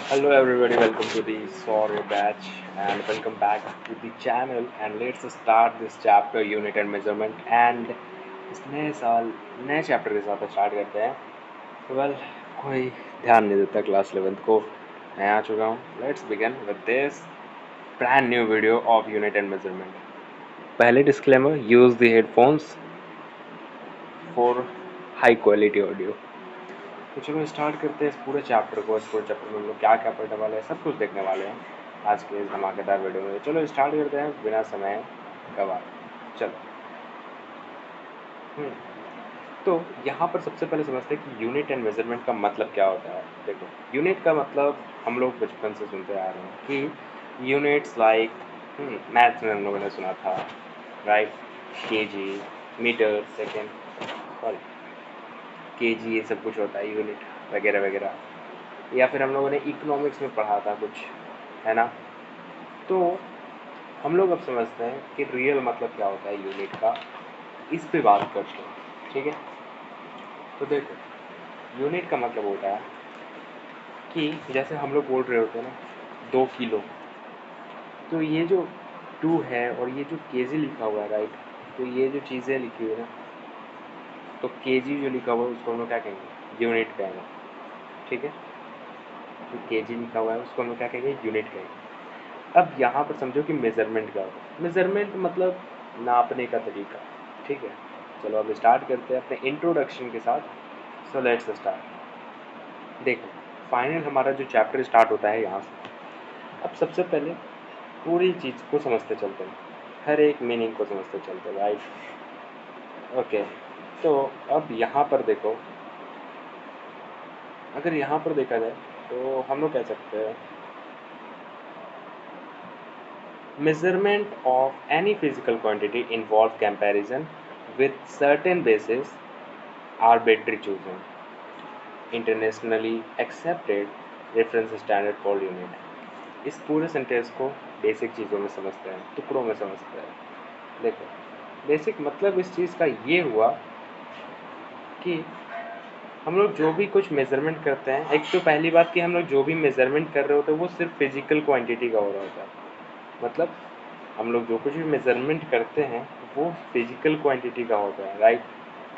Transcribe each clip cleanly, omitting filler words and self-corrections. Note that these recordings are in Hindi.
Hello everybody, welcome to the Sorrow batch and welcome back to the channel and let's start this chapter unit and measurement and इस नए साल नए चैप्टर के साथ स्टार्ट करते हैं। वेल कोई ध्यान नहीं देता क्लास 11th को। मैं आ चुका हूँ। Let's begin with this brand new video of unit and measurement. पहले disclaimer, use the headphones for high quality audio. तो चलो स्टार्ट करते हैं इस पूरे चैप्टर को। इस पूरे चैप्टर में हम लोग क्या क्या पढ़ने वाले हैं सब कुछ देखने वाले हैं आज के इस धमाकेदार वीडियो में। चलो स्टार्ट करते हैं बिना समय गवाए। चलो तो यहाँ पर सबसे पहले समझते हैं कि यूनिट एंड मेजरमेंट का मतलब क्या होता है। देखो, यूनिट का मतलब हम लोग बचपन से सुनते आ रहे हैं कि यूनिट्स लाइक मैथ्स में हम लोगों ने सुना था, right, KG, meter, second, sorry KG, ये सब कुछ होता है यूनिट वगैरह वगैरह। या फिर हम लोगों ने इकोनॉमिक्स में पढ़ा था कुछ, है ना। तो हम लोग अब समझते हैं कि रियल मतलब क्या होता है यूनिट का, इस पे बात करते हैं, ठीक है। तो देखो, यूनिट का मतलब होता है कि जैसे हम लोग बोल रहे होते हैं ना 2 किलो, तो ये जो 2 है और ये जो केजी लिखा हुआ है, राइट, तो ये जो चीज़ें लिखी हुई है ना, तो केजी जो लिखा हुआ है उसको हम लोग क्या कहेंगे, यूनिट कहेंगे, ठीक है। जो केजी लिखा हुआ है उसको हम लोग क्या कहेंगे, यूनिट कहेंगे। अब यहाँ पर समझो कि मेज़रमेंट क्या होता है। मेज़रमेंट मतलब नापने का तरीका, ठीक है। चलो अब स्टार्ट करते हैं अपने इंट्रोडक्शन के साथ। So let's start. देखो, फाइनल हमारा जो चैप्टर स्टार्ट होता है यहाँ से। अब सबसे पहले पूरी चीज़ को समझते चलते हैं, हर एक मीनिंग को समझते चलते हैं, राइट। ओके, तो अब यहाँ पर देखो, अगर यहाँ पर देखा जाए तो हम लोग कह सकते हैं measurement of any physical quantity involve comparison with certain bases arbitrary chosen internationally accepted reference standard called unit। इस पूरे सेंटेंस को बेसिक चीज़ों में समझते हैं, टुकड़ों में समझते हैं। देखो, बेसिक मतलब इस चीज़ का ये हुआ कि हम लोग जो भी कुछ मेज़रमेंट करते हैं, एक तो पहली बात कि हम लोग जो भी मेज़रमेंट कर रहे होते हैं वो सिर्फ फिजिकल क्वांटिटी का हो रहा होता है। मतलब हम लोग जो कुछ भी मेज़रमेंट करते हैं वो फिजिकल क्वांटिटी का होता है, राइट।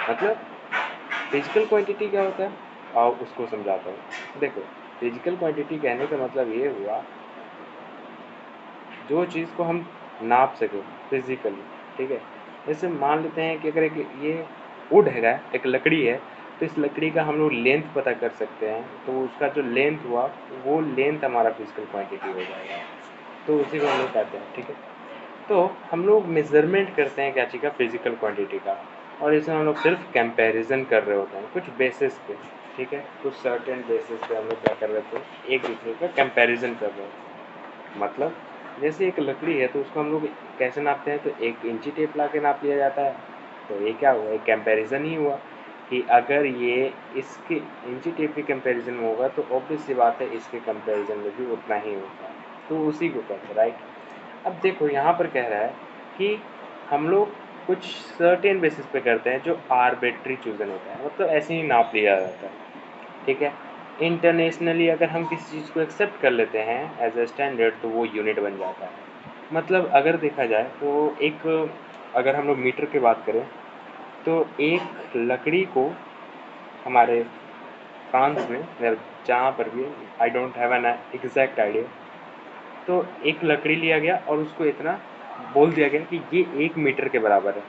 मतलब फिजिकल क्वांटिटी क्या होता है, आओ उसको समझाता हूँ। देखो, फिजिकल क्वांटिटी कहने का मतलब ये हुआ जो चीज़ को हम नाप सकें फिजिकली, ठीक है। जैसे मान लेते हैं कि अगर एक ये वुड है, एक लकड़ी है, तो इस लकड़ी का हम लोग लेंथ पता कर सकते हैं, तो उसका जो लेंथ हुआ वो लेंथ हमारा फिजिकल क्वांटिटी हो जाएगा। तो उसी को हम लोग कहते हैं, ठीक है। तो हम लोग मेज़रमेंट करते हैं क्या चीज़ का, फिजिकल क्वांटिटी का, और इसमें हम लोग सिर्फ कंपैरिजन कर रहे होते हैं कुछ बेसिस पे, ठीक है। कुछ सर्टेन बेसिस पे हम लोग क्या कर रहे थे, एक दूसरे का कंपैरिजन कर रहे हैं। मतलब जैसे एक लकड़ी है तो उसको हम लोग कैसे नापते हैं, तो एक इंची टेप ला के नाप लिया जाता है। तो ये क्या हुआ, एक कंपैरिजन ही हुआ कि अगर ये इसके इंची टेप के कंपैरिजन में होगा तो ऑब्वियस सी बात है इसके कंपैरिजन में भी उतना ही होगा। तो उसी को कहते हैं, राइट। अब देखो यहाँ पर कह रहा है कि हम लोग कुछ सर्टेन बेसिस पे करते हैं जो आर्बिट्री चूजन होता है, मतलब ऐसे ही नाप लिया जाता है, ठीक है। इंटरनेशनली अगर हम किसी चीज़ को एक्सेप्ट कर लेते हैं एज अ स्टैंडर्ड तो वो यूनिट बन जाता है। मतलब अगर देखा जाए तो एक, अगर हम लोग मीटर की बात करें तो एक लकड़ी को हमारे फ्रांस में या जहाँ पर भी, I don't have an exact idea, तो एक लकड़ी लिया गया और उसको इतना बोल दिया गया कि ये 1 मीटर के बराबर है,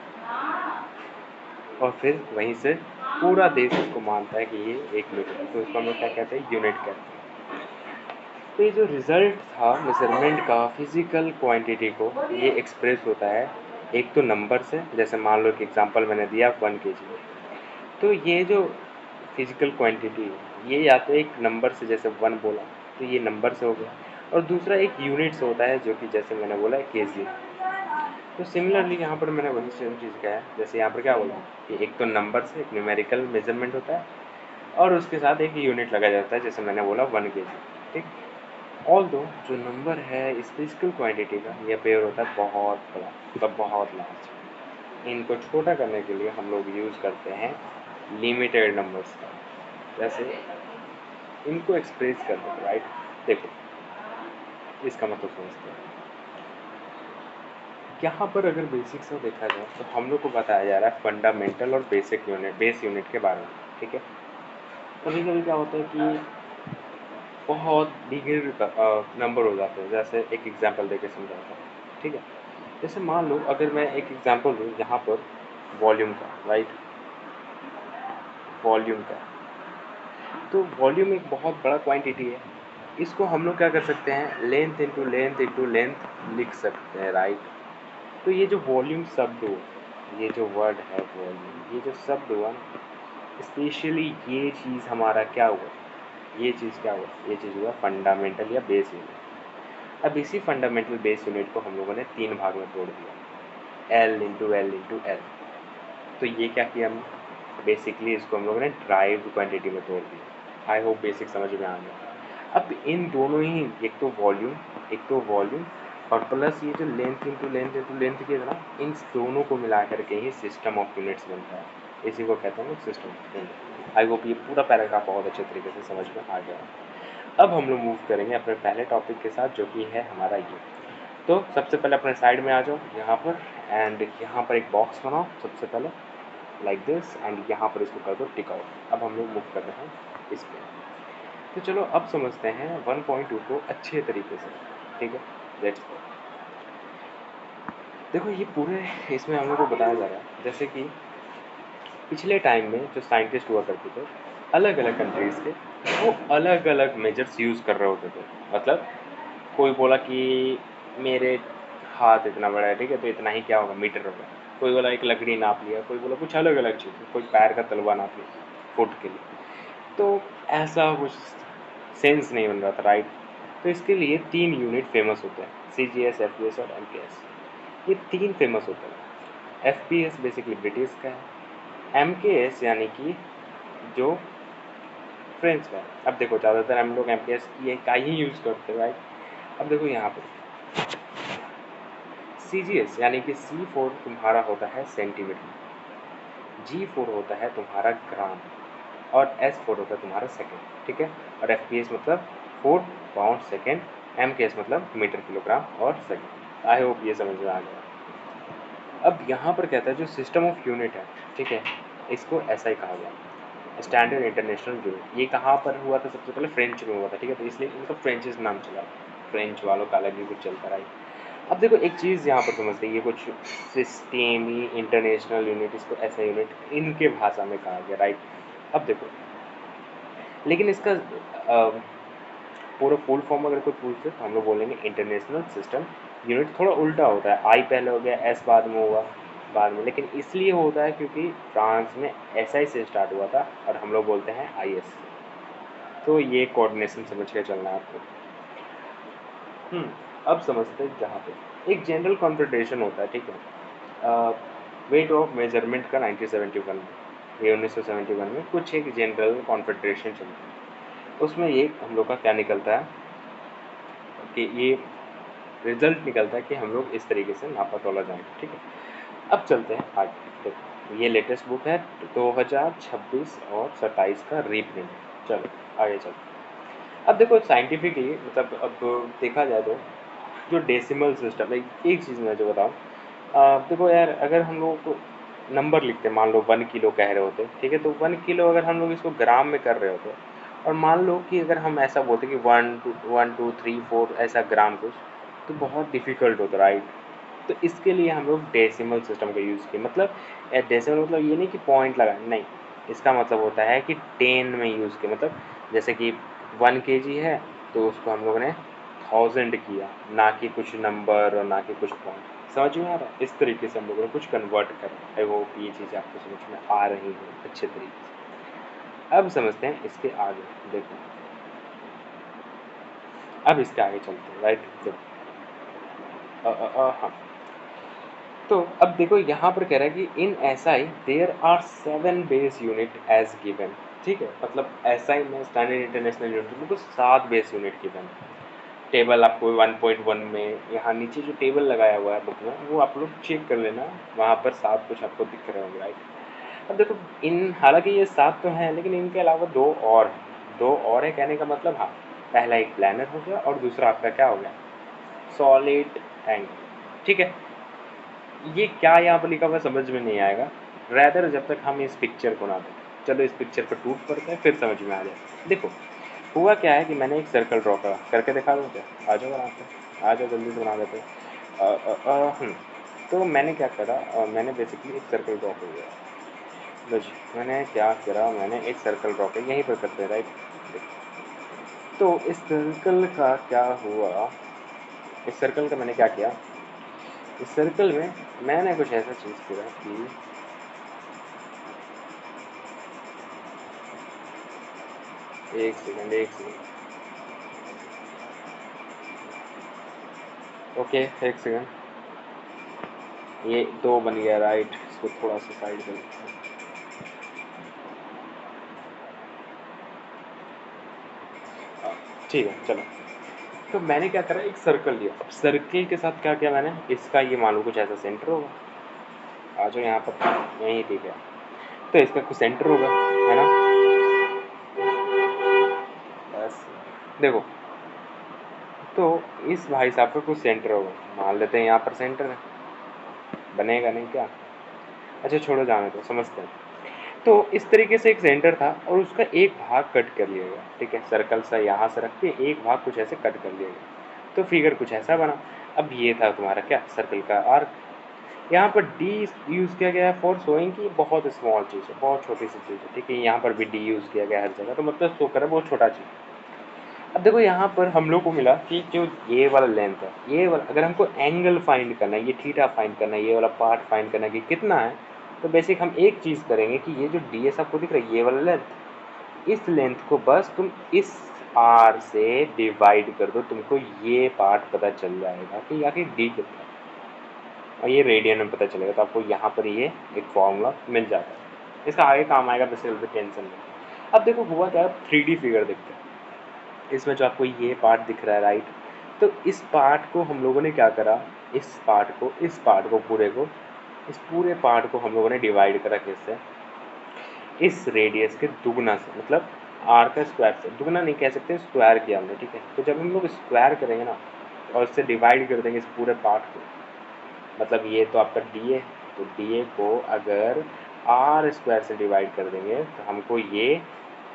और फिर वहीं से पूरा देश उसको मानता है कि ये 1 मीटर है, तो उसको हम लोग क्या कहते हैं, यूनिट कहते हैं। तो ये जो रिज़ल्ट था मेज़रमेंट का फिज़िकल क्वांटिटी को, ये एक्सप्रेस होता है एक तो नंबर से, जैसे मान लो कि एग्जांपल मैंने दिया 1 kg। तो ये जो फिज़िकल क्वांटिटी है ये या तो एक नंबर से, जैसे 1 बोला तो ये नंबर से हो गया, और दूसरा एक यूनिट से होता है जो कि जैसे मैंने बोला केजी। तो सिमिलरली यहाँ पर मैंने वही सेम चीज़ कहा है, जैसे यहाँ पर क्या बोला कि एक तो नंबर से एक न्यूमेरिकल मेजरमेंट होता है और उसके साथ एक यूनिट लगाया जाता है, जैसे मैंने बोला 1 kg, ठीक। ऑल दो जो नंबर है इस फिजिकल क्वांटिटी का, यह पेयर होता है बहुत बड़ा, मतलब बहुत लार्ज। इनको छोटा करने के लिए हम लोग यूज़ करते हैं लिमिटेड नंबर्स का, जैसे इनको एक्सप्रेस करने को, राइट। देखो इसका मतलब समझते हैं। यहाँ पर अगर बेसिक से देखा जाए तो हम लोग को बताया जा रहा है फंडामेंटल और बेसिक यूनिट, बेस यूनिट के बारे में, ठीक है। कभी कभी क्या होता है कि बहुत बिगड़ नंबर हो जाते हैं। जैसे एक एग्जांपल देके समझाता हूँ, ठीक है। जैसे मान लो अगर मैं एक एग्जांपल दूँ यहाँ पर वॉल्यूम का, राइट, वॉल्यूम का, तो वॉल्यूम एक बहुत बड़ा क्वांटिटी है। इसको हम लोग क्या कर सकते हैं, लेंथ इंटू लेंथ लिख सकते हैं, राइट। तो ये जो वॉल्यूम शब्द हो, ये जो वर्ड है वॉल्यूम, ये जो शब्द हुआ ना, स्पेशली ये चीज़ हमारा क्या हुआ, ये चीज़ क्या हुआ, ये चीज़ हुआ फंडामेंटल या बेस यूनिट। अब इसी फंडामेंटल बेस यूनिट को हम लोगों ने 3 भाग में तोड़ दिया, L into L into L. तो ये क्या किया हमने, बेसिकली इसको हम लोगों ने ड्राइव्ड क्वांटिटी में तोड़ दिया। आई होप बेसिक समझ में आ गया। अब इन दोनों ही, एक तो वॉल्यूम और प्लस ये जो लेंथ इंटू लेंथ किया था ना, इन दोनों को मिला करके ही सिस्टम ऑफ यूनिट्स बनता है। इसी को कहते हैं system of unit. I hope ये पूरा पैराग्राफ बहुत अच्छे तरीके से समझ में आ गया। अब हम लोग मूव करेंगे अपने पहले टॉपिक के साथ, जो कि है हमारा ये। तो सबसे पहले अपने साइड में आ जाओ यहाँ पर, एंड यहाँ पर एक बॉक्स बनाओ सबसे पहले लाइक दिस, एंड यहाँ पर इसको कर दो टिक आउट। अब हम लोग मूव कर रहे हैं इस पर। तो चलो अब समझते हैं 1.2 को अच्छे तरीके से, ठीक है। Let's go. देखो ये पूरे इसमें हम लोग को बताया जा रहा है जैसे कि पिछले टाइम में जो साइंटिस्ट हुआ करते थे अलग अलग कंट्रीज़ के, वो अलग अलग मेजर्स यूज़ कर रहे होते थे। मतलब कोई बोला कि मेरे हाथ इतना बड़ा है, ठीक है, तो इतना ही क्या होगा, मीटर होगा। कोई बोला एक लकड़ी नाप लिया, कोई बोला कुछ अलग अलग चीज़, कोई पैर का तलवा नाप लिया फुट के लिए। तो ऐसा कुछ सेंस नहीं बन रहा था, राइट। तो इसके लिए 3 यूनिट फेमस होते हैं, CGS, FPS और MKS। ये 3 फेमस होते हैं। FPS बेसिकली ब्रिटिश का है, MKS यानी कि जो फ्रेंच का है। अब देखो ज़्यादातर हम लोग MKS की का ही यूज़ करते हैं, राइट। अब देखो यहाँ पे CGS यानी कि C4 तुम्हारा होता है सेंटीमीटर, G4 होता है तुम्हारा ग्राम, और S4 होता है तुम्हारा सेकेंड, ठीक है। और FPS मतलब 4 पाउंड सेकेंड, MKS मतलब मीटर किलोग्राम और सेकेंड। आई होप ये समझ में आ गया। अब यहाँ पर कहता है जो सिस्टम ऑफ यूनिट है, ठीक है, इसको ऐसा ही कहा गया, स्टैंडर्ड इंटरनेशनल यूनिट। ये कहाँ पर हुआ था, सबसे पहले फ्रेंच में हुआ था, ठीक है। तो इसलिए इनका फ्रेंचिस नाम चला, फ्रेंच वालों का अलग ही कुछ चलता रहा। अब देखो एक चीज़ यहाँ पर समझते हैं, ये कुछ सिस्टेमी इंटरनेशनल यूनिट, इसको ऐसा यूनिट इनके भाषा में कहा गया, राइट। अब देखो लेकिन इसका पूरा फुल फॉर्म अगर कोई पूछे तो हम लोग बोलेंगे इंटरनेशनल सिस्टम यूनिट। थोड़ा उल्टा होता है, आई पहले हो गया, एस बाद में हुआ बाद में, लेकिन इसलिए होता है क्योंकि फ्रांस में SI से स्टार्ट हुआ था और हम लोग बोलते हैं IS। तो ये कोऑर्डिनेशन समझ के चलना है आपको। अब समझते हैं जहाँ पे एक जनरल कॉन्फिग्रेशन होता है, ठीक है। वेट ऑफ मेजरमेंट का 1971 में, ये 1971 में कुछ एक जनरल कॉन्फिग्रेशन चलता है। उसमें ये हम लोग का क्या निकलता है कि ये रिजल्ट निकलता है कि हम लोग इस तरीके से नापा तोला जाएंगे, ठीक है। अब चलते हैं आगे। देखो ये लेटेस्ट बुक है 2026 और 27 का रीप्रिंट। चलो आगे चलते हैं। अब देखो साइंटिफिकली मतलब अब देखा जाए तो जो डेसिमल सिस्टम है, एक चीज़ मैं जो बताऊँ, देखो यार अगर हम लोग को नंबर लिखते हैं, मान लो 1 किलो कह रहे होते, ठीक है, तो 1 किलो अगर हम लोग इसको ग्राम में कर रहे होते, और मान लो कि अगर हम ऐसा बोलते कि 1 2 1 2 3 4 ऐसा ग्राम कुछ, तो बहुत डिफ़िकल्ट होता, राइट। तो इसके लिए हम लोग डेसिमल सिस्टम का यूज़ किए। मतलब डेसिमल मतलब ये नहीं कि पॉइंट लगा, नहीं, इसका मतलब होता है कि 10 में यूज़ किया। मतलब जैसे कि 1 kg है तो उसको हम लोगों ने 1000 किया, ना कि कुछ नंबर और ना कि कुछ पॉइंट। समझ में आ रहा है, इस तरीके से हम लोगों ने कुछ कन्वर्ट करा। आई होप ये चीज़ें आपको समझ में आ रही हैं अच्छे तरीके से। अब समझते हैं इसके आगे। देखो अब इसके आगे चलते हैं, राइट। देखो हाँ, तो अब देखो यहाँ पर कह रहा है कि in SI there are 7 base unit as given, ठीक है। मतलब SI में स्टैंडर्ड इंटरनेशनल यूनिट में कुछ 7 बेस यूनिट गिवन। टेबल आपको 1.1 में यहाँ नीचे जो टेबल लगाया हुआ है बुक में, वो आप लोग चेक कर लेना, वहाँ पर 7 कुछ आपको दिख रहे होंगे, राइट। अब देखो इन हालांकि ये 7 तो हैं, लेकिन इनके अलावा दो और है, कहने का मतलब हाँ, पहला एक प्लानर हो गया और दूसरा आपका क्या हो गया, सॉलिड एंगल। ठीक है, ये क्या यहाँ पर लिखा हुआ समझ में नहीं आएगा, रैदर जब तक हम इस पिक्चर को ना देखें। चलो इस पिक्चर पर टूट पड़ते हैं, फिर समझ में आ जाए। देखो हुआ क्या है कि मैंने एक सर्कल ड्रॉ करा, करके दिखा दूँ क्या? आ जाओ आराम से, आ जाओ जल्दी से बना देते हैं। तो मैंने क्या करा, मैंने बेसिकली एक सर्कल ड्रॉ कर दिया। लो जी, मैंने क्या करा, मैंने एक सर्कल ड्रॉ किया, यहीं पर करते हैं राइट। तो इस सर्कल का क्या हुआ, इस सर्कल का मैंने क्या किया, इस सर्कल में मैंने कुछ ऐसा चीज़ करा कि एक सेकंड, एक सेकंड, ओके एक सेकंड, ये दो बन गया राइट, इसको थोड़ा सा साइड कर लेते हैं। ठीक है चलो, तो मैंने क्या करा, एक सर्कल लिया। अब सर्कल के साथ क्या किया मैंने, इसका ये मान लो कुछ ऐसा सेंटर होगा, आ जाओ यहाँ पर, यहीं ठीक है, तो इसका कुछ सेंटर होगा, है ना। बस देखो, तो इस भाई साहब का कुछ सेंटर होगा, मान लेते हैं यहाँ पर सेंटर है, बनेगा नहीं क्या? अच्छा छोड़ो, जाने दो, समझते हैं। तो इस तरीके से एक सेंटर था और उसका एक भाग कट कर लिया गया। ठीक है, सर्कल सा यहाँ से रख के एक भाग कुछ ऐसे कट कर लिया गया, तो फिगर कुछ ऐसा बना। अब ये था तुम्हारा क्या, सर्कल का आर्क। यहाँ पर डी यूज़ किया गया है फॉर शोइंग की बहुत स्मॉल चीज़ है, बहुत छोटी सी चीज़ है। ठीक है, यहाँ पर भी डी यूज़ किया गया हर जगह, तो मतलब शो करा बहुत छोटा चीज़। अब देखो यहाँ पर हम लोग को मिला कि जो ये वाला लेंथ है, ये वाला अगर हमको एंगल फाइंड करना है, ये थीटा फाइंड करना है, ये वाला पार्ट फाइंड करना है कि कितना है, तो बेसिक हम एक चीज़ करेंगे कि ये जो डी एस आपको दिख रहा है, ये वाला लेंथ, इस लेंथ को बस तुम इस आर से डिवाइड कर दो, तुमको ये पार्ट पता चल जाएगा कि आखिर डी कितना है, और ये रेडियन में पता चलेगा। तो आपको यहाँ पर ये एक फॉर्मूला मिल जाता है, इसका आगे काम आएगा, बेसिकली टेंशन नहीं। अब देखो हुआ क्या, 3D फिगर देखते हैं। इसमें जो आपको ये पार्ट दिख रहा है राइट, तो इस पार्ट को हम लोगों ने क्या करा, इस पार्ट को पूरे को, इस पूरे पार्ट को हम लोगों ने डिवाइड करा किससे, इस रेडियस के दुगना से, मतलब आर का स्क्वायर से, दुगना नहीं कह सकते, स्क्वायर किया हमने। ठीक है, तो जब हम लोग स्क्वायर करेंगे ना और इससे डिवाइड कर देंगे इस पूरे पार्ट को, मतलब ये तो आपका डी ए, तो डी ए को अगर आर स्क्वायर से डिवाइड कर देंगे तो हमको ये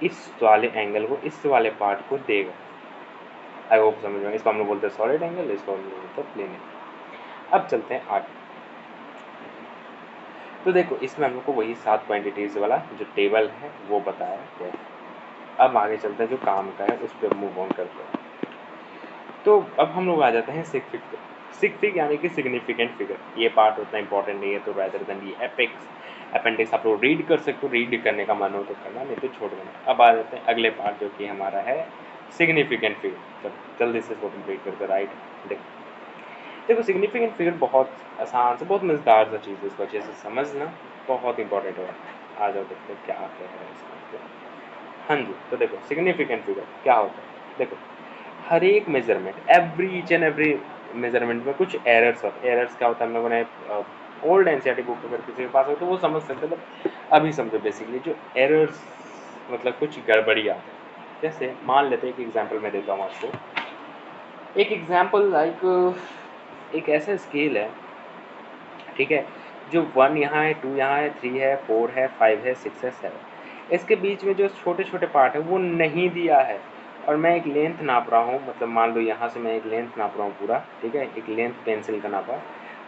इस वाले एंगल को, इस वाले पार्ट को देगा। आई होप समझ में, इसको हम लोग बोलते हैं सॉलिड एंगल, इसको हम लोग बोलते हैं प्लेन एंगल। अब चलते हैं आगे। तो देखो इसमें हम लोग को वही 7 क्वांटिटीज़ वाला जो टेबल है वो बताया गया है। अब आगे चलते हैं, जो काम का है उस पर मूव ऑन करते हैं। तो अब हम लोग आ जाते हैं सिग फिग पे। सिग फिग यानी कि सिग्निफिकेंट फिगर, ये पार्ट उतना इंपॉर्टेंट नहीं है, तो रैदर देन ये अपेंडिक्स आप लोग रीड कर सकते हो, रीड करने का मन हो तो करना, नहीं तो छोड़ देना। अब आ जाते हैं अगले पार्ट जो कि हमारा है सिग्निफिकेंट फिगर। चलो जल्दी से इसको कंप्लीट करते हैं राइट। देखो सिग्निफिकेंट फिगर बहुत आसान से, बहुत मज़ेदार सा चीज़ है, इसको अच्छे से समझना बहुत इंपॉर्टेंट है। आ जाओ देखते हैं क्या कह रहा है इसका। हाँ जी, तो देखो सिग्निफिकेंट फिगर क्या होता है। देखो हर एक measurement, each and every measurement में कुछ एरर्स होते हैं। एरर्स क्या होता है, हम लोगों ने ओल्ड एनसीईआरटी बुक अगर किसी के पास हो तो वो समझ सकते हैं, बट अभी समझो बेसिकली जो एरर्स मतलब कुछ गड़बड़ी आते हैं। जैसे मान लेते हैं, एक एग्जांपल मैं देता हूँ आपको, एक एग्जांपल लाइक एक ऐसा स्केल है, ठीक है, जो 1 यहाँ है, 2 यहाँ है, 3 है, 4 है, 5 है, 6 है, 7, इसके बीच में जो छोटे छोटे पार्ट है वो नहीं दिया है, और मैं एक लेंथ नाप रहा हूँ, मतलब मान लो यहाँ से मैं एक लेंथ नाप रहा हूँ पूरा। ठीक है, एक लेंथ पेंसिल का नापा,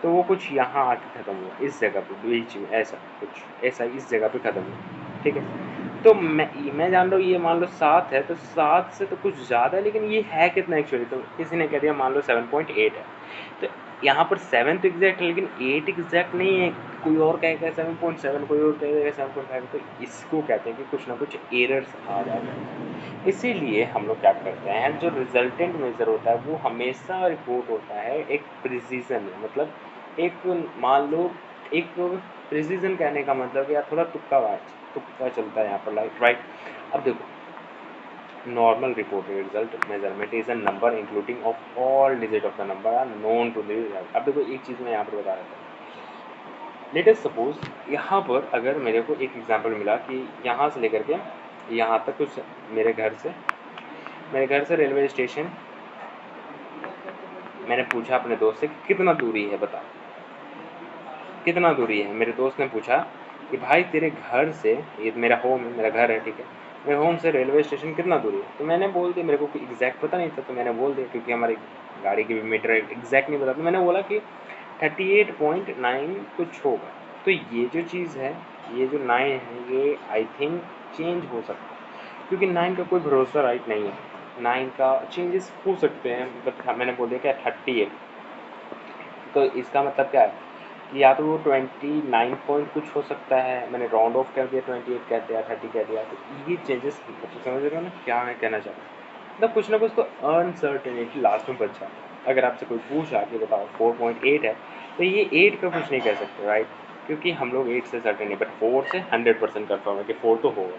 तो वो कुछ यहाँ आके ख़त्म हुआ, इस जगह पे बीच में ऐसा कुछ ऐसा इस जगह पे ख़त्म हुआ। ठीक है, तो मैं जान रहा हूँ ये मान लो 7 है, तो 7 से तो कुछ ज़्यादा है, लेकिन ये है कितना एक्चुअली, तो किसी ने कह दिया मान लो 7.8 है। तो यहाँ पर 7 तो एग्जैक्ट है, लेकिन 8 एग्जैक्ट नहीं है, कोई और कहेगा 7.7, कोई और कहेगा 7.5, तो इसको कहते हैं कि कुछ ना कुछ एरर्स आ जाते हैं। इसीलिए हम लोग क्या करते हैं, जो रिजल्टेंट मेजर होता है वो हमेशा रिपोर्ट होता है एक प्रिसीजन में, मतलब एक मान लो एक प्रिसीजन कहने का मतलब कि यार थोड़ा तुक्का चलता है यहाँ पर लाइक राइट। अब देखो normal reported result measurement is a number including of all digit of the number are known to the result। अब देखो एक चीज़ मैं यहाँ पर बता रहा था, लेट अस सपोज यहाँ पर अगर मेरे को एक एग्जांपल मिला कि यहाँ से लेकर के यहाँ तक कुछ मेरे घर से मेरे घर से रेलवे स्टेशन मैंने पूछा अपने दोस्त से कि कितना दूरी है बता, कितना दूरी है। मेरे दोस्त ने पूछा कि भाई तेरे घर से, ये मेरा होम है, मेरा घर है, ठीक है, मेरे होम से रेलवे स्टेशन कितना दूरी है। तो मैंने बोल दिया, मेरे को एग्जैक्ट पता नहीं था, तो मैंने बोल दिया क्योंकि हमारी गाड़ी की भी मीटर एग्जैक्ट नहीं पता, तो मैंने बोला कि 38.9 कुछ होगा। तो ये जो चीज़ है, ये जो 9 है, ये आई थिंक चेंज हो सकता है, क्योंकि 9 का कोई भरोसा राइट नहीं है, 9 का चेंजेस हो सकते हैं। बट मैंने बोल दिया क्या 38, तो इसका मतलब क्या है कि या तो वो 29 पॉइंट कुछ हो सकता है, मैंने राउंड ऑफ कर दिया, 28 कह दिया, 30 कह दिया, तो ये चेंजेस, मतलब समझ रहे हो ना क्या मैं कहना चाह रहा हूँ। मतलब कुछ ना कुछ तो अनसर्टेनिटी लास्ट में बच जाता है। अगर आपसे कोई पूछा कि बताओ 4.8 है, तो ये 8 का कुछ नहीं कह सकते, राइट, क्योंकि हम लोग 8 से सर्टेन है, बट 4 से 100% कन्फर्म है कि 4 तो होगा।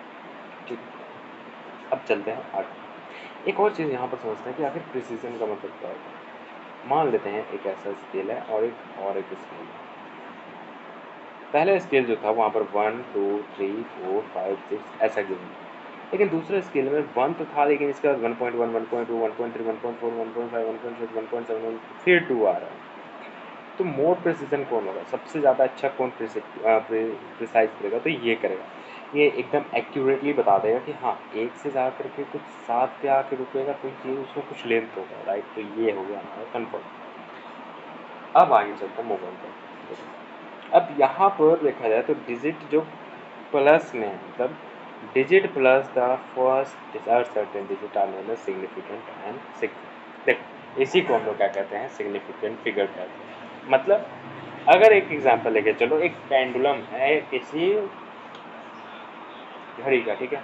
ठीक, अब चलते हैं आगे। एक और चीज़ यहाँ पर समझते हैं कि आखिर प्रिसीजन का मतलब क्या होता है। मान लेते हैं एक ऐसा स्केल है और एक स्केल है। पहला स्केल जो था वहाँ पर 1 2 3 4 5 6 ऐसा गिवन था, लेकिन दूसरे स्केल में 1 तो था, लेकिन इसके बाद 1.1 1.2 1.3 1.4 1.5 1.6 1.7 फिर 2 आ रहा है। तो मोर प्रिसीजन कौन होगा, सबसे ज़्यादा अच्छा कौन प्रिसाइज करेगा, तो ये करेगा, ये एकदम एक्यूरेटली बता देगा कि हाँ एक से जा करके कुछ 7 पे आके रुकेगा, तो ये उसमें कुछ लेंथ होगा, राइट। तो ये हो गया हमारा कन्फर्म। अब आगे चलते हैं मोबाइल पर। अब यहाँ पर देखा जाए तो डिजिट जो प्लस में है, मतलब digit plus the first certain digit are known as significant and significant. देखो इसी को हम लोग क्या कहते हैं, सिग्निफिकेंट फिगर कहते हैं। मतलब अगर एक एग्जांपल लेके चलो, एक पेंडुलम है किसी घड़ी का, ठीक है,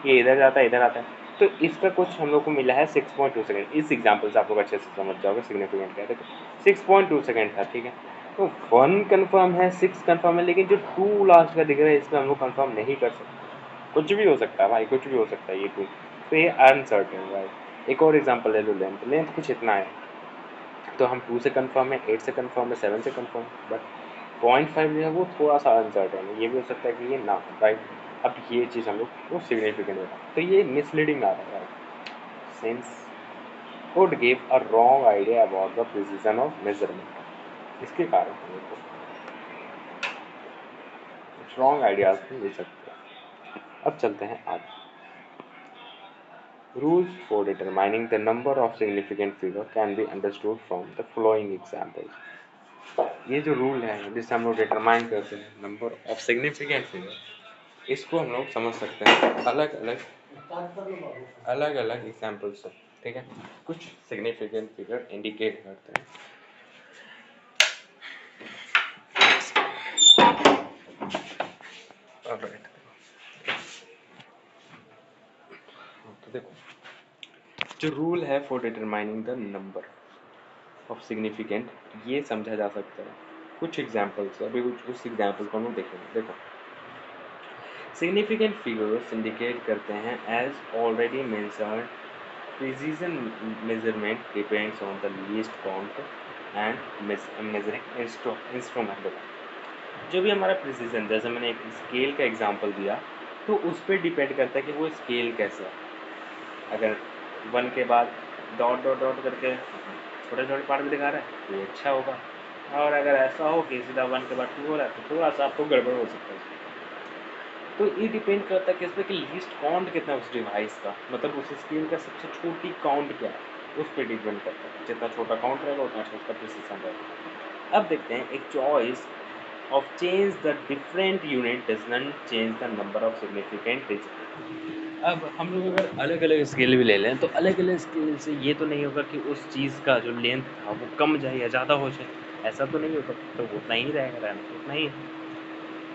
ये इधर जाता है इधर आता है, तो इसका कुछ हम लोग को मिला है 6.2 सेकेंड। इस एग्जांपल से आप लोग अच्छे से समझ जाओगे सिग्निफिकेंट क्या है। देखो 6.2 सेकेंड था, ठीक है, तो 1 कंफर्म है, 6 कंफर्म है, लेकिन जो 2 लास्ट का दिख रहा है इसमें हम लोग कंफर्म नहीं कर सकते। कुछ भी हो सकता है भाई, कुछ भी हो सकता है ये 2, तो ये अनसर्टेन, राइट। एक और एग्जांपल ले लो, लेंथ, लेंथ कुछ इतना है, तो हम 2 से कंफर्म है, 8 से कंफर्म है, 7 से कंफर्म है, बट 0.5 जो है वो थोड़ा सा अनसर्टेन है, ये भी हो सकता है कि ये ना हो, राइट। अब ये चीज़ हम लोग वो सिग्निफिकेंट होगा, तो ये मिसलीडिंग आ रहा है, right, since could give a wrong idea about the precision of measurement। इसके कारण हम लोग को रॉन्ग आइडियाज भी मिल सकते हैं। अब चलते हैं आगे। Rules for determining the number of significant figure can be understood from the following examples। ये जो रूल है जिससे हम लोग डिटरमाइन करते हैं नंबर ऑफ सिग्निफिकेंट फिगर, इसको हम लोग समझ सकते हैं अलग अलग एग्जाम्पल से, ठीक है। कुछ सिग्निफिकेंट फिगर इंडिकेट करते हैं। Alright, तो देखो जो रूल है for determining the number of significant, ये समझा जा सकता है कुछ एग्जाम्पल से। अभी उस एग्जाम्पल को हम लोग देखेंगे। देखो सिग्निफिकेंट फिगर्स इंडिकेट करते हैं as already mentioned precision measurement depends on the least count and measuring instrument. जो भी हमारा प्रिसीजन, जैसे मैंने एक स्केल का एग्जांपल दिया, तो उस पर डिपेंड करता है कि वो स्केल कैसा है। अगर 1 के बाद डॉट डॉट डॉट करके छोटे छोटे पार्ट भी दिखा रहा है तो ये अच्छा होगा, और अगर ऐसा हो कि सीधा 1 के बाद 2 हो रहा है तो थोड़ा सा आपको गड़बड़ हो सकता है। तो ये डिपेंड करता है किस पे कि लीस्ट काउंट कितना है उस डिवाइस का, मतलब उस स्केल का सबसे छोटी काउंट क्या है, उस पर डिपेंड करता है। जितना छोटा काउंट रहेगा उतना अच्छा उसका प्रिसीजन रहेगा। अब देखते हैं एक choice of change the different unit does not change the number of significant digit। अब हम लोग अगर अलग अलग स्केल भी ले लें तो अलग अलग स्केल से ये तो नहीं होगा कि उस चीज़ का जो लेंथ था वो कम जाए या ज़्यादा हो जाए, ऐसा तो नहीं होगा, तो उतना ही रहेगा, रहना तो उतना ही है।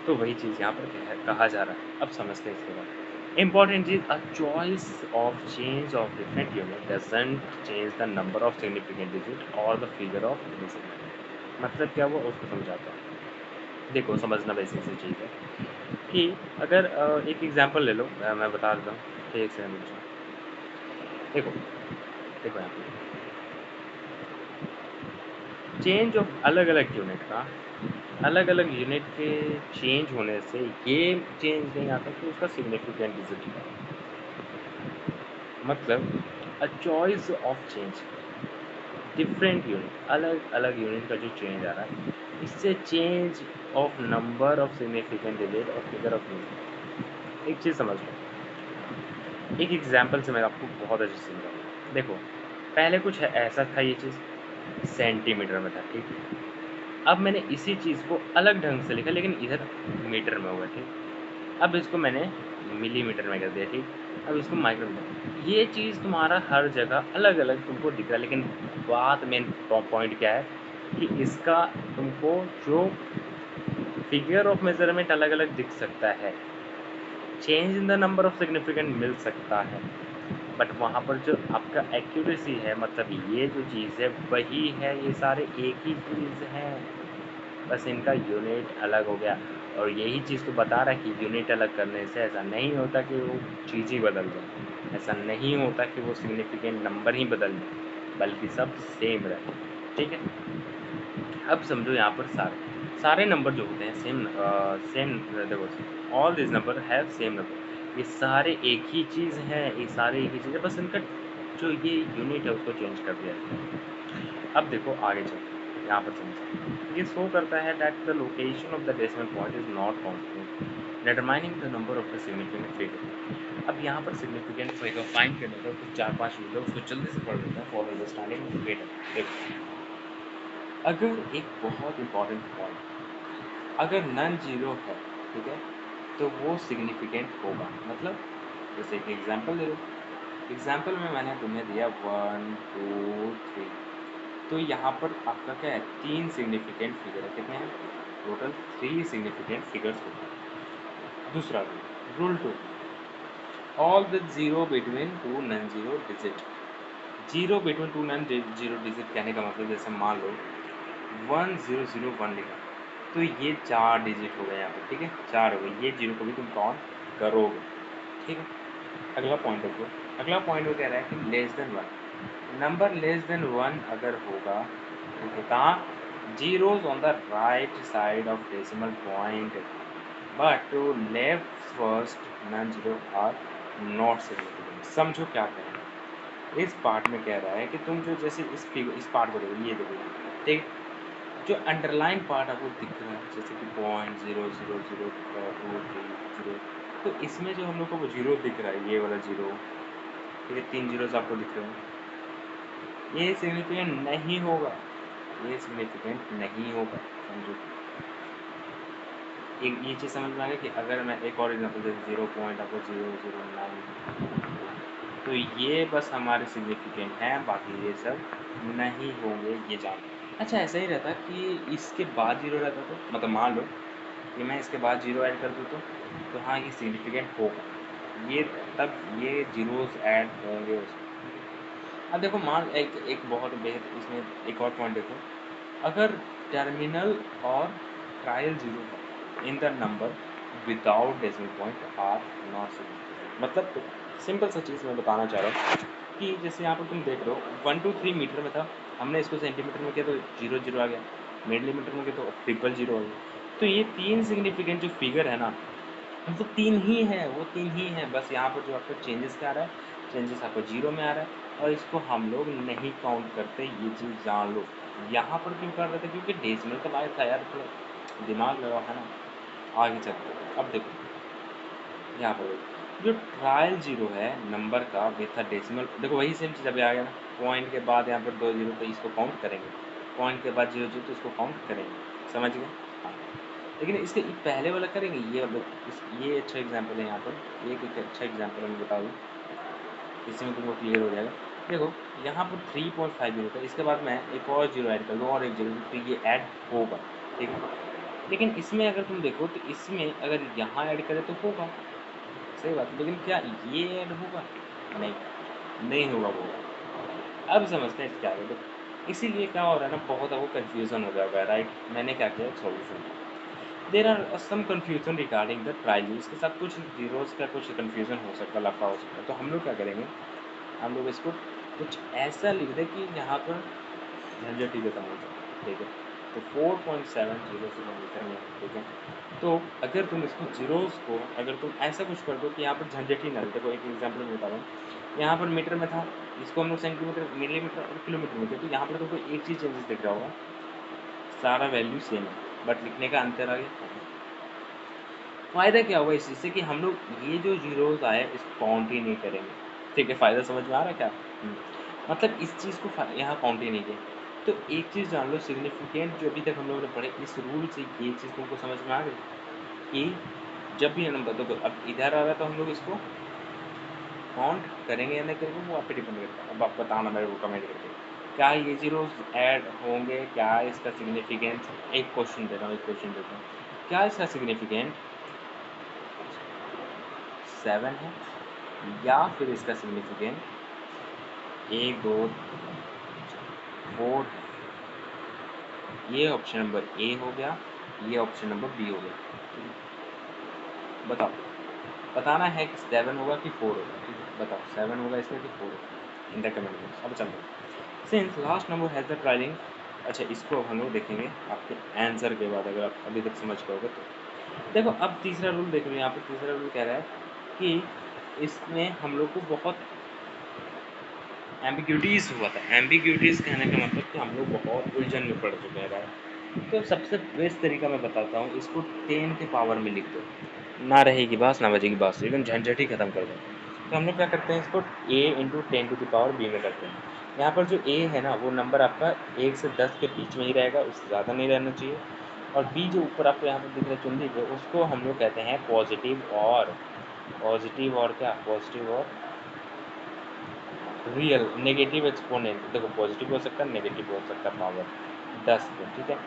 तो वही चीज़ यहाँ पर कहा जा रहा है। अब समझते हैं इसके बाद। Important cheese, a choice of change of different unit doesn't change the number of significant digit और द फिगर ऑफ मेजरमेंट। मतलब क्या हुआ उसको समझाता है। देखो समझना बेसिक सी चीज़ है कि अगर एक एग्जांपल ले लो, मैं बता देता हूँ, एक सेकंड रुक जाओ। देखो देखो यहाँ पे चेंज ऑफ अलग अलग यूनिट का, अलग अलग यूनिट के चेंज होने से ये चेंज नहीं आता कि उसका सिग्निफिकेंट डिजिट क्या है। मतलब a choice of change, different unit, अलग अलग यूनिट का जो चेंज आ रहा है, इससे change of number of significant digit और फिगर ऑफ यूनिट। एक चीज़ समझ लो, एक एग्जांपल से मैं आपको बहुत अच्छे से समझाऊंगा। देखो, पहले कुछ ऐसा था, ये चीज़ सेंटीमीटर में था, ठीक। अब मैंने इसी चीज़ को अलग ढंग से लिखा, लेकिन इधर मीटर में हुआ, ठीक। अब इसको मैंने मिलीमीटर में कर दिया, ठीक। अब इसको माइक्रोमीटर, ये चीज़ तुम्हारा हर जगह अलग अलग तुमको दिख रहा है, लेकिन बात मेन पॉइंट क्या है कि इसका तुमको जो फिगर ऑफ मेजरमेंट अलग अलग दिख सकता है, change in the number of significant मिल सकता है, बट वहाँ पर जो आपका एक्यूरेसी है, मतलब ये जो चीज़ है वही है, ये सारे एक ही चीज़ है, बस इनका यूनिट अलग हो गया। और यही चीज़ तो बता रहा है कि यूनिट अलग करने से ऐसा नहीं होता कि वो चीज़ ही बदल जाए, ऐसा नहीं होता कि वो सिग्निफिकेंट नंबर ही बदल जाए, बल्कि सब सेम रहे, ठीक है। अब समझो यहाँ पर सारे सारे नंबर जो होते हैं सेम सेम, देखो, all this number have same number, ये सारे एक ही चीज़ है, ये सारे एक ही चीज़ है, बस इनका जो ये यूनिट है उसको चेंज कर दिया है। अब देखो आगे चलते हैं, यहाँ पर समझो, ये शो करता है that the location of the decimal point is not constant determining the number of the significant figure. अब यहाँ पर सिग्निफिकेंट फिगर फाइंड करने का कुछ 4-5 रूल है, उसको जल्दी से पढ़ लेते हैं फॉर अंडरस्टैंडिंग बेटर। देखो, अगर एक बहुत इंपॉर्टेंट पॉइंट, अगर नन जीरो है, ठीक है, तो वो सिग्निफिकेंट होगा। मतलब जैसे कि एग्जांपल दे दो, एग्जांपल में मैंने तुम्हें दिया 1 2 3, तो यहाँ पर आपका क्या है, 3 सिग्निफिकेंट फिगर है, कितने हैं टोटल, 3 सिग्निफिकेंट फिगर्स होते हैं। दूसरा rule 2, all the zero between two non zero digit. Zero between two non zero digit कहने का मतलब, जैसे मान लो 1001 लिखा, तो ये 4 डिजिट हो गए यहाँ पर, ठीक है, 4 हो गए, ये जीरो को भी तुम काउंट करोगे, ठीक है। अगला पॉइंट देखो, अगला पॉइंट वो कह रहा है कि less than 1, number less than 1 अगर होगा, ठीक है, कहाँ, zeros on the right side of decimal point, but to left first non zero are not significant. समझो क्या कह रहा है, इस पार्ट में कह रहा है कि तुम जो जैसे इस पार्ट को देखो, ये देखो, ठीक, जो अंडरलाइन पार्ट आपको दिख रहा है, जैसे कि 0.000230, तो इसमें जो हम लोग को वो जीरो दिख रहा है, ये वाला जीरो, ठीक है, 3 जीरोज आपको दिख रहे हैं, ये सिग्निफिकेंट नहीं होगा, ये सिग्निफिकेंट नहीं होगा, समझो। एक ये चीज़ समझ में आ गया कि अगर मैं एक और एग्जांपल जैसे 0.009, तो ये बस हमारे सिग्निफिकेंट हैं, बाकी ये सब नहीं होंगे, ये जान। अच्छा, ऐसा ही रहता कि इसके बाद जीरो रहता, तो मतलब मान लो कि मैं इसके बाद जीरो ऐड कर दूँ, तो हाँ ये सिग्निफिकेंट होगा, ये तब ये जीरोस ऐड होंगे उसमें। अब देखो, मान एक एक बहुत बेहद इसमें एक और पॉइंट देखो, अगर टर्मिनल और ट्रायल जीरो है in the number without decimal point are not significant. मतलब सिंपल सा चीज़ मैं बताना चाह रहा हूँ कि जैसे यहाँ पर तुम देख रहे हो 1 2 3 मीटर में था, हमने इसको सेंटीमीटर में किया तो जीरो जीरो आ गया, मिलीमीटर में किया तो ट्रिपल जीरो आ गया। तो ये 3 सिग्निफिकेंट जो फिगर है ना, वो 3 ही है, वो 3 ही है, बस यहाँ पर जो आपका चेंजेस क्या आ रहा है, चेंजेस आपको जीरो में आ रहा है, और इसको हम लोग नहीं काउंट करते, ये चीज़ जान लो। यहाँ पर क्यों कर रहे थे, क्योंकि डेसिमल का लायक था यार, थोड़ा दिमाग लगाओ, है ना। आगे चलते हैं, अब देखो यहाँ पर देखो, जो ट्रायल जीरो है नंबर का विथ अ डेसिमल, देखो वही सेम चीज़ अभी आ गया ना, पॉइंट के बाद यहाँ पर 2 जीरो, तो इसको काउंट करेंगे, पॉइंट के बाद जीरो जीरो, तो इसको काउंट करेंगे, समझ गए। हाँ, लेकिन इसके पहले वाला करेंगे, ये मतलब ये अच्छा एग्जांपल है यहाँ पर, ये एक अच्छा एग्जांपल मैं बता दूँ, इसमें तुमको क्लियर हो जाएगा। देखो यहाँ पर 3.5 जीरो था, इसके बाद मैं एक और जीरो ऐड कर दूँ और एक जीरो, तो ये ऐड होगा, ठीक है। लेकिन इसमें अगर तुम देखो तो इसमें अगर यहाँ ऐड करें तो होगा, सही बात है, लेकिन क्या ये ऐड होगा, नहीं, नहीं होगा वो। अब समझते हैं क्या है, देखो इसीलिए क्या हो रहा है ना, बहुत आपको कन्फ्यूज़न हो जाएगा, राइट। मैंने क्या किया, एक solution, there are some confusion regarding the trailing, इसके साथ कुछ जीरोस का कुछ कन्फ्यूजन हो सकता है, लफड़ा हो सकता है, तो हम लोग क्या करेंगे, हम लोग इसको कुछ ऐसा लिख दें कि यहाँ पर झंझट ही खत्म हो जाए, ठीक है। तो 4.70 सिलोमीटर में, ठीक है। तो अगर तुम इसको जीरोस को अगर तुम ऐसा कुछ कर दो कि यहाँ पर झंझट ही ना, देखो एक एग्जांपल मैं बता रहा हूँ, यहाँ पर मीटर में था, इसको हम लोग सेंटीमीटर, मिलीमीटर और किलोमीटर में, तो यहाँ पर तो कोई एक चीज़ चेंजेस दिख रहा होगा, सारा वैल्यू सेम है, बट लिखने का अंतर आ गया। फ़ायदा क्या होगा इस चीज़ से कि हम लोग ये जो जीरोज़ आए इसको काउंट ही नहीं करेंगे। ठीक है, फ़ायदा समझ में आ रहा है क्या? मतलब इस चीज़ को यहाँ काउंट ही नहीं किया। तो एक चीज़ जान लो, सिग्निफिकेंट जो अभी तक हम लोगों ने पढ़े, इस रूल से ये चीज़ तुमको समझ में आ गई कि जब भी नंबर, देखो अब इधर आ रहा है तो हम लोग इसको काउंट करेंगे या नहीं करेंगे वो आप पे डिपेंड करता है। अब आप बताना मेरे को कमेंट करके, क्या ये जीरोज़ ऐड होंगे, क्या इसका सिग्निफिकेंस, एक क्वेश्चन दे रहा हूँ, एक क्वेश्चन देता हूँ, क्या इसका सिग्निफिकेंट 7 है, या फिर इसका सिग्निफिकेंट 1 2 4, ये ऑप्शन नंबर ए हो गया, ये ऑप्शन नंबर बी हो गया। बताओ, बताना है कि 7 होगा कि 4 होगा। ठीक है, बताओ 7 होगा इसका कि 4 होगा इन द कमेंट बॉक्स। अब चलते हैं, since last number has the trailing. अच्छा, इसको अब हम लोग देखेंगे आपके आंसर के बाद, अगर आप अभी तक समझ पाओगे तो। देखो अब तीसरा रूल देख लो, यहाँ पर तीसरा रूल कह रहा है कि इसमें हम लोग को बहुत एम्बिग्यूटीज़ हुआ था। एम्बिग्यूटीज़ कहने का मतलब कि हम लोग बहुत उलझन में पड़ चुके हैं यार। तो सबसे बेस्ट तरीका मैं बताता हूँ, इसको 10 के पावर में लिख दो, ना रहेगी बास ना बजेगी बास, लेकिन झंझट ही खत्म कर दो। तो हम लोग क्या करते हैं, इसको a into 10 to the power b में करते हैं। यहाँ पर जो a है ना, वो नंबर आपका 1 से 10 के बीच में ही रहेगा, उससे ज़्यादा नहीं रहना चाहिए। और b जो ऊपर आपको यहाँ पर दिख रहा है चुंदी पे, उसको हम लोग कहते हैं पॉजिटिव और क्या, पॉजिटिव और रियल, नेगेटिव एक्सपोनेंट। देखो पॉजिटिव हो सकता है, नेगेटिव हो सकता है पावर 10 पे। ठीक है,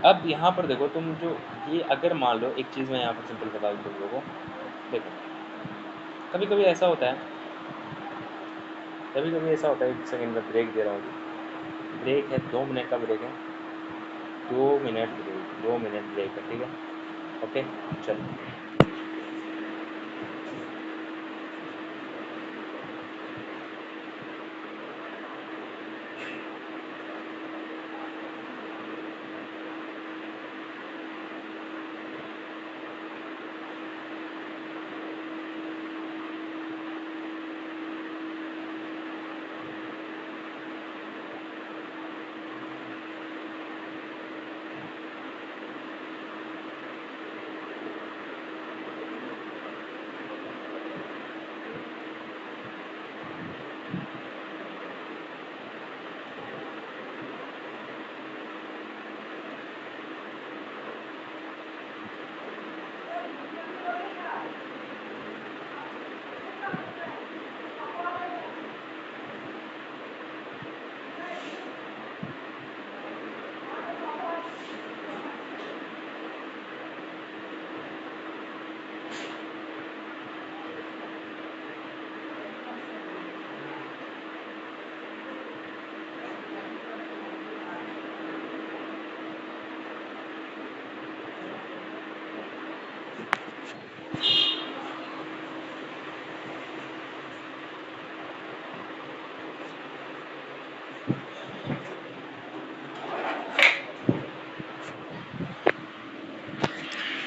अब यहाँ पर देखो तुम जो ये, अगर मान लो एक चीज़ मैं यहाँ पर सिंपल बता दूँ तुम लोगों को, देखो कभी कभी ऐसा होता है, कभी कभी ऐसा होता है, एक सेकंड में ब्रेक दे रहा हूँ, ब्रेक है 2 मिनट का ब्रेक है, 2 मिनट ब्रेक, 2 मिनट ब्रेक है। ठीक है, ओके चलो।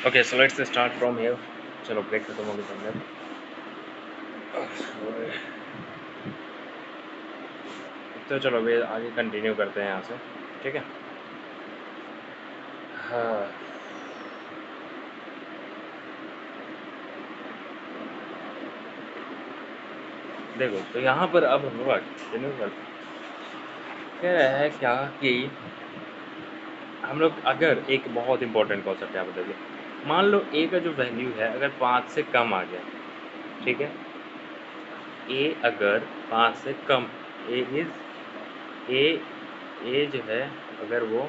Okay so let's start from here. चलो ब्रेक खत्म हो गया अंदर, तो चलो अभी आगे कंटिन्यू करते हैं यहाँ से। ठीक है, हाँ देखो, तो यहाँ पर अब हम लोग कंटिन्यू करते हैं। कह रहा है क्या कि हम लोग, अगर एक बहुत इंपॉर्टेंट कॉन्सेप्ट यहाँ पर देखिए, मान लो ए का जो वैल्यू है अगर 5 से कम आ गया, ठीक है, ए अगर 5 से कम, ए इज ए ए जो है अगर वो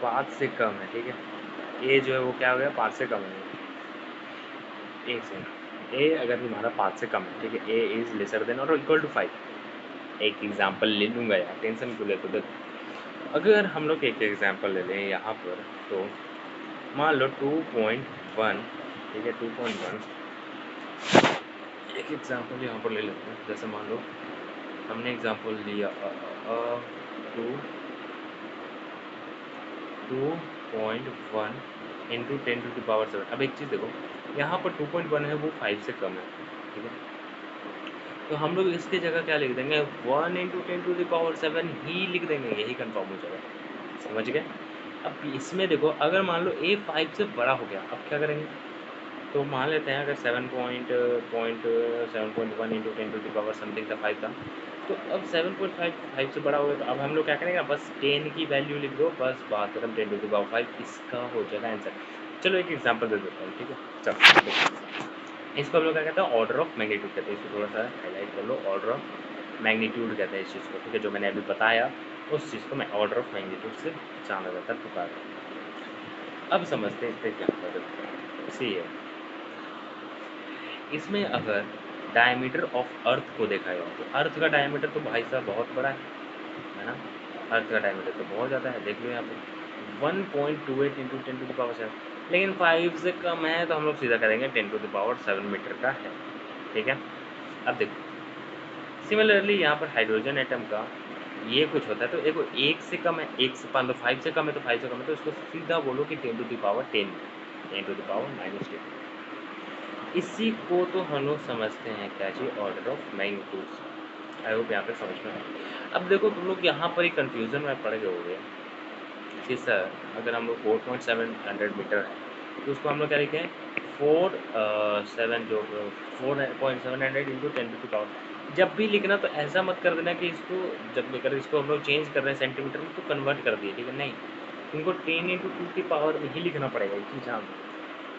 5 से कम है, ठीक है, ए जो है वो क्या हो गया, 5 से कम है, एक सेकंड, ए अगर तुम्हारा 5 से कम है, ठीक है, ए इज लेसर देन और इक्वल टू 5। एक एग्जांपल ले लूँगा यार, टेंशन क्यों लेते हो। देखो अगर हम लोग एक एग्जांपल ले लें यहाँ पर, तो मान लो 2.1, ठीक है, 2.1, एक एग्जांपल यहाँ पर ले लेते हैं। जैसे मान लो हमने एग्जांपल लिया टू 2.1 इंटू 10⁻⁷। अब एक चीज़ देखो, यहाँ पर 2.1 है वो 5 से कम है, ठीक है, तो हम लोग इसकी जगह क्या लिख देंगे, 1 × 10⁻7 ही लिख देंगे, यही कन्फर्म हो जाएगा। समझ गए? अब इसमें देखो, अगर मान लो a 5 से बड़ा हो गया, अब क्या करेंगे? तो मान लेते हैं अगर 7.1 × 10⁻ समथिंग था 5 था, तो अब 7.5 से बड़ा हो गया, तो अब हम लोग क्या करेंगे, बस 10 की वैल्यू लिख दो, बस बात खत्म, 10⁻5 इसका हो जाएगा आंसर। चलो एक एग्जांपल दे देता हूँ, ठीक है? चलो देखो, इसको हम लोग क्या कहते हैं, ऑर्डर ऑफ मैग्नीट्यूड कहते हैं, इसको थोड़ा सा हाईलाइट कर लो, ऑर्डर ऑफ मैग्नीट्यूड कहते हैं इस चीज़ को, ठीक है? जो मैंने अभी बताया उस चीज़ को मैं ऑर्डर ऑफ मैग्नीट्यूड से जाना जाता है, पुकारता हूँ। अब समझते हैं इससे क्या होता है। सी है, इसमें अगर डायमीटर ऑफ अर्थ को देखा जाए तो अर्थ का डायमीटर तो भाई साहब बहुत बड़ा है ना? अर्थ का डायमीटर तो बहुत ज़्यादा है, देख लो यहाँ पे 1.28 × 10⁻7, लेकिन 5 से कम है तो हम लोग सीधा करेंगे 10⁻7 मीटर का है, ठीक है? अब देखो, सिमिलरली यहाँ पर हाइड्रोजन एटम का ये कुछ होता है, तो देखो 1 से कम है, 1 से 5 से कम है, तो 5 से कम है, तो इसको सीधा बोलो कि 10⁻10, 10⁻−10। इसी को तो हम लोग समझते हैं क्या जी, order of magnitude. I hope यहाँ पे समझ में आया। अब देखो तुम लोग यहाँ पर ही कन्फ्यूज़न में पड़ गए होगे कि सर अगर हम लोग 4.700 मीटर है तो उसको हम लोग क्या लिखें, 4.700 × 10⁻, जब भी लिखना तो ऐसा मत कर देना कि इसको, जब लेकर इसको हम लोग चेंज कर रहे हैं सेंटीमीटर में तो कन्वर्ट कर दिए, ठीक है? नहीं, तुमको 10 × 2 में ही लिखना पड़ेगा, एक चीज़ जान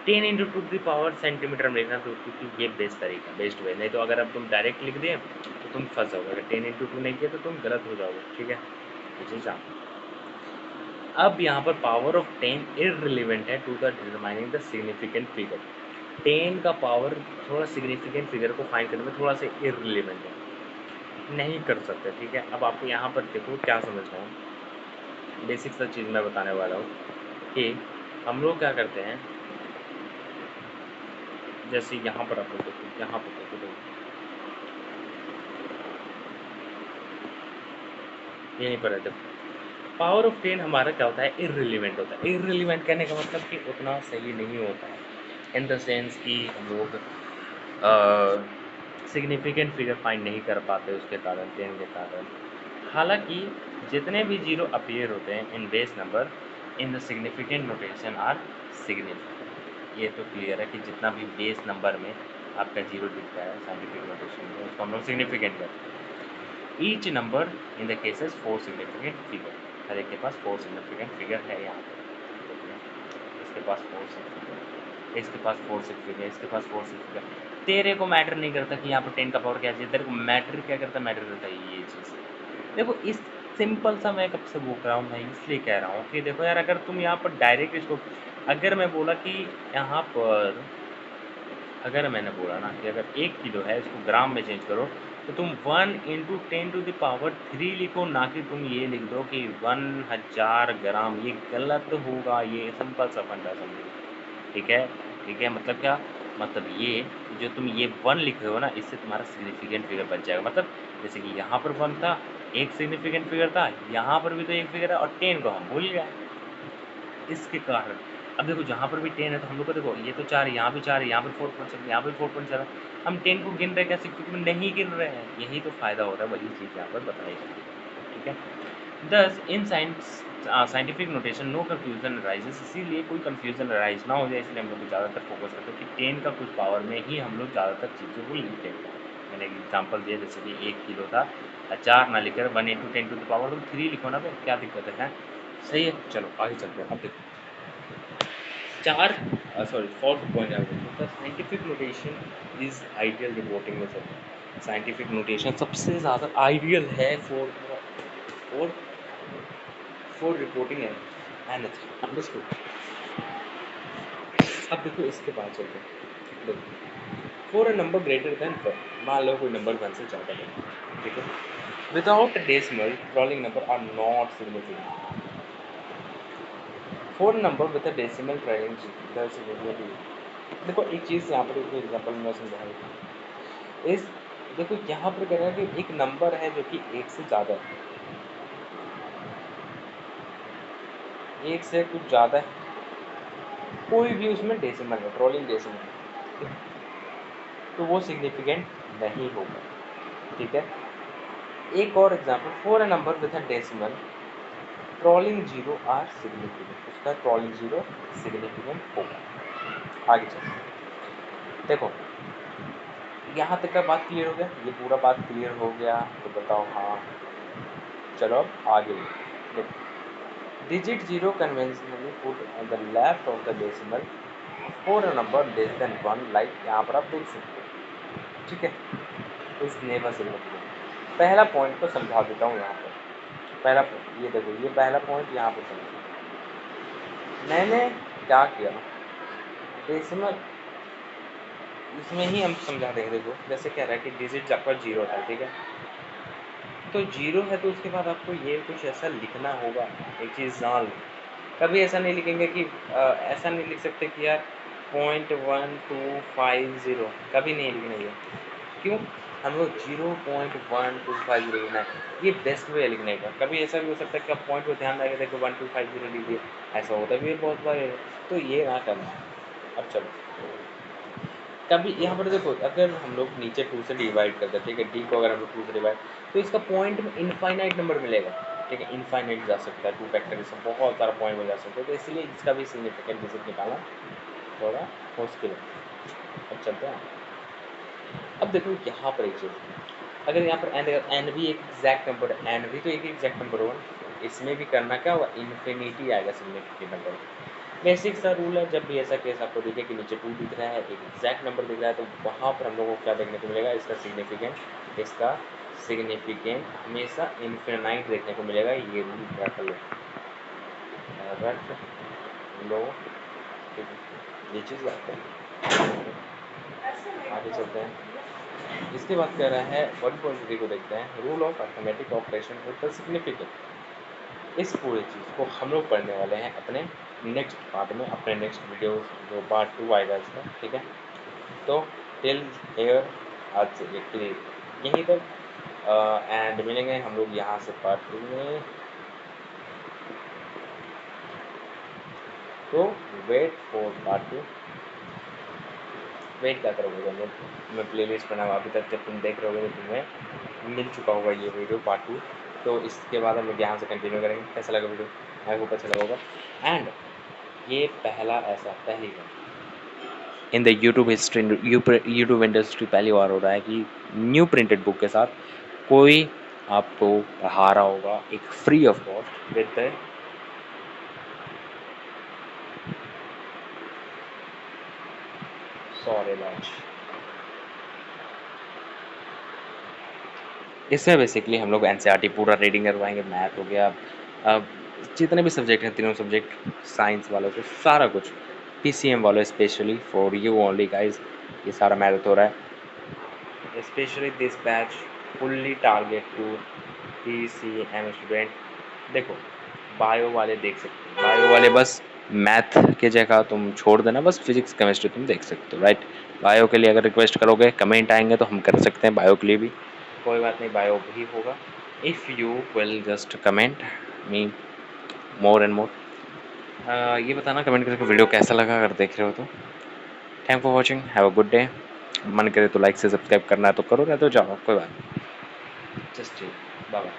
10 × 2 सेंटीमीटर में लिखना, तो क्योंकि ये बेस्ट तरीका, बेस्ट वे। नहीं तो अगर अब तुम डायरेक्ट लिख दिए तो तुम फंस जाओगे, अगर 10 × 2 नहीं किया तो तुम गलत हो जाओगे, ठीक है? ये चीज़ जान। अब यहाँ पर पावर ऑफ 10 इररिलेवेंट है to the determining the significant figure. 10 का पावर थोड़ा सिग्निफिकेंट फिगर को फाइंड करने में थोड़ा सा इररिलेवेंट है, नहीं कर सकते, ठीक है? अब आपको यहाँ पर देखो क्या समझना है, बेसिक सा चीज़ मैं बताने वाला हूँ कि हम लोग क्या करते हैं, जैसे यहाँ पर आप लोग देखो, यहाँ पर देखो, यहीं पर है, देखो पावर ऑफ 10 हमारा क्या होता है, इररिलेवेंट होता है। इररिलेवेंट कहने का मतलब कि उतना सही नहीं होता है, इन द सेंस कि हम लोग सिग्निफिकेंट फिगर फाइंड नहीं कर पाते उसके कारण, 10 के कारण। हालांकि जितने भी जीरो अपीयर होते हैं in base number in the significant notation are significant, ये तो क्लियर है कि जितना भी बेस नंबर में आपका जीरो दिखता है साइंटिफिक नोटेशन में उसको हम लोग सिग्निफिकेंट कहते हैं। Each number in the cases 4 significant figure, हर एक के पास 4 सिग्निफिकेंट फिगर है यहाँ पर, इसके पास 4 सिग्निफिकेंट, इसके पास 4 सिग्निफिकेंट, इसके पास 4 सिग्निफिकेंट। तेरे को मैटर नहीं करता कि यहाँ पर 10 का पावर क्या चाहिए, तेरे को मैटर क्या करता, मैटर करता है ये चीज़। देखो इस सिंपल सा मैं कब से बोल रहा हूँ, मैं इसलिए कह रहा हूँ कि देखो यार, अगर तुम यहाँ पर डायरेक्ट इसको, अगर मैं बोला कि यहाँ पर, अगर मैंने बोला ना कि अगर 1 किलो है इसको ग्राम में चेंज करो, तो तुम 1 × 10⁻³ लिखो, ना कि तुम ये लिख दो कि 1000 ग्राम। ये गलत होगा, ये सिंपल सा फंडा समझो, ठीक है? ठीक है, मतलब क्या, मतलब ये जो तुम ये 1 लिख रहे हो ना, इससे तुम्हारा सिग्निफिकेंट फिगर बच जाएगा। मतलब जैसे कि यहाँ पर 1 था, एक सिग्निफिकेंट फिगर था, यहाँ पर भी तो एक फिगर है, और 10 को हम भूल गए इसके कारण। अब देखो जहाँ पर भी 10 है तो हम लोग को देखो ये तो 4 है, यहाँ भी 4 है, यहाँ पर 4.7, यहाँ पर 4.7, हम 10 को गिन रहे कैसे, क्योंकि हम नहीं गिन रहे हैं, यही तो फ़ायदा होता है, वही चीज़ यहाँ पर बताई गई है, ठीक है? Thus in scientific notation no confusion arises, इसीलिए कोई कन्फ्यूजन राइज ना हो जाए, इसलिए हम लोग ज़्यादातर फोकस करते हैं कि 10 का कुछ पावर में ही हम लोग ज़्यादातर चीज़ों को लिखते हैं। मैंने एक एग्जाम्पल दिया, जैसे कि 1 किलो था, 4 ना लिखकर 1 × 10⁻³ लिखो ना भाई, क्या दिक्कत है? सही है, चलो आगे चलते हैं। अब देखो चार, सॉरी, फोर्थ पॉइंट आ गया, the scientific notation is ideal reporting method. Scientific notation सबसे ज़्यादा आइडियल है for for reporting anything, understood? अब देखो इसके बाद चलते हैं, देखो for a number greater than 1, मान लो कोई नंबर 1 से ज़्यादा है, ठीक है? Without decimal trailing number are not significant. For number with a decimal trailing देखो एक चीज़ यहाँ पर एक एग्जाम्पल मैं समझाऊँ, इस देखो यहाँ पर कह रहा है कि एक नंबर है जो कि 1 से ज़्यादा है, 1 से कुछ ज़्यादा है, कोई भी उसमें डेसिमल है, ट्रोलिंग डेसिमल है, तो वो सिग्निफिकेंट नहीं होगा। ठीक है। एक और example, for a number with a decimal trailing zero are significant, उसका ट्रॉलिंग जीरो सिग्निफिकेंट होगा। आगे चलते देखो, यहाँ तक का बात क्लियर हो गया, ये पूरा बात क्लियर हो गया तो बताओ हाँ। चलो अब आगे देखो, digit zero conventionally put on the left of the decimal for a number less than 1, like यहाँ पर आप देख सकते हो, ठीक है। इस नेवर सिग्निफिकेंट, पहला पॉइंट तो समझा देता हूँ यहाँ पर। पहला ये देखो, ये पहला पॉइंट यहाँ पर समझो, मैंने क्या किया, डेसिमल इसमें ही हम समझा देंगे। देखो जैसे कह रहा है कि डिजिट आपका जीरो था, ठीक है, तो जीरो है तो उसके बाद आपको ये कुछ ऐसा लिखना होगा, एक चीज़ जान लो। कभी ऐसा नहीं लिखेंगे कि ऐसा नहीं लिख सकते कि यार 0.1250, कभी नहीं लिखना ये। क्यों? हम लोग 0.1250 लिखना है, ये बेस्ट वे है लिखने का। कभी ऐसा भी हो सकता है कि आप पॉइंट को ध्यान रखें, देखो 1250 लिख दिए, ऐसा होता भी है बहुत बार, तो ये ना करना। अब चलो, कभी यहाँ पर देखो, अगर हम लोग नीचे 2 से डिवाइड करते हैं, ठीक है, डी को अगर हम लोग 2 से डिवाइड, तो इसका पॉइंट में इनफाइनाइट नंबर मिलेगा, ठीक है, इनफाइनाइट जा सकता है, 2 फैक्टर इसमें बहुत सारा पॉइंट में जा सकता है, तो इसलिए इसका भी सिग्निफिकेंट डिजिट निकालना थोड़ा मुश्किल है। अब चलते हैं, अब देखो यहाँ पर एक चीज़, अगर यहाँ पर एन भी एक एग्जैक्ट नंबर है, एन भी तो एक एग्जैक्ट नंबर होगा, इसमें भी करना क्या होगा, इन्फिनिटी आएगा सिग्निफिकेंट नंबर। बेसिक सा रूल है, जब भी ऐसा केस आपको दिखे कि नीचे 2 दिख रहा है, एक एग्जैक्ट नंबर दिख रहा है, तो वहाँ पर हम लोगों को क्या देखने को मिलेगा, इसका सिग्निफिकेंट हमेशा इन्फिनाइट देखने को मिलेगा। ये रूल रख लो, रख लो, ठीक है, ये चीज़ याद करें। आगे चलते हैं, इसके बाद कह रहा है 1.3 को देखते हैं, rule of arithmetic operation with the significant. इस पूरी चीज़ को हम लोग पढ़ने वाले हैं अपने नेक्स्ट पार्ट में, अपने नेक्स्ट वीडियो जो पार्ट 2 आएगा इसका, ठीक है। तो टिल हेयर आज से यहीं तक, एंड मिलेंगे हम लोग यहाँ से पार्ट 2 में। तो वेट फॉर पार्ट 2, वेट क्या करोगे तुम लोग, मैं प्ले लिस्ट बना हुआ अभी तक, जब तुम देख रहे होगे तो तुम्हें मिल चुका होगा ये वीडियो पार्ट 2। तो इसके बाद हम लोग यहाँ से कंटिन्यू करेंगे। कैसा लगा वीडियो, आई होप अच्छा लगा होगा। एंड ये पहली बार in the YouTube history, YouTube industry पहली बार हो रहा है कि न्यू प्रिंटेड बुक के साथ कोई आपको पढ़ा रहा होगा एक free of cost with sorry launch. इसमें बेसिकली हम लोग एनसीईआरटी पूरा रीडिंग करवाएंगे, मैथ हो गया, अब जितने भी सब्जेक्ट हैं, तीनों सब्जेक्ट, साइंस वालों को सारा कुछ, पीसीएम वालों specially for you only guys, ये सारा मैथ हो रहा है, specially this batch fully target to PCM student. देखो बायो वाले देख सकते हो, बायो वाले बस मैथ के जगह तुम छोड़ देना, बस फिजिक्स केमिस्ट्री तुम देख सकते हो, राइट। बायो के लिए अगर रिक्वेस्ट करोगे, कमेंट आएंगे तो हम कर सकते हैं बायो के लिए भी, कोई बात नहीं, बायो भी होगा। If you will just comment me more and more, ये बताना कमेंट करके वीडियो कैसा लगा, अगर देख रहे हो तो। Thank for watching, have a good day. मन करे तो लाइक से सब्सक्राइब करना है तो करो, नहीं तो जाओ, कोई बात नहीं, जस्ट बाय बाय।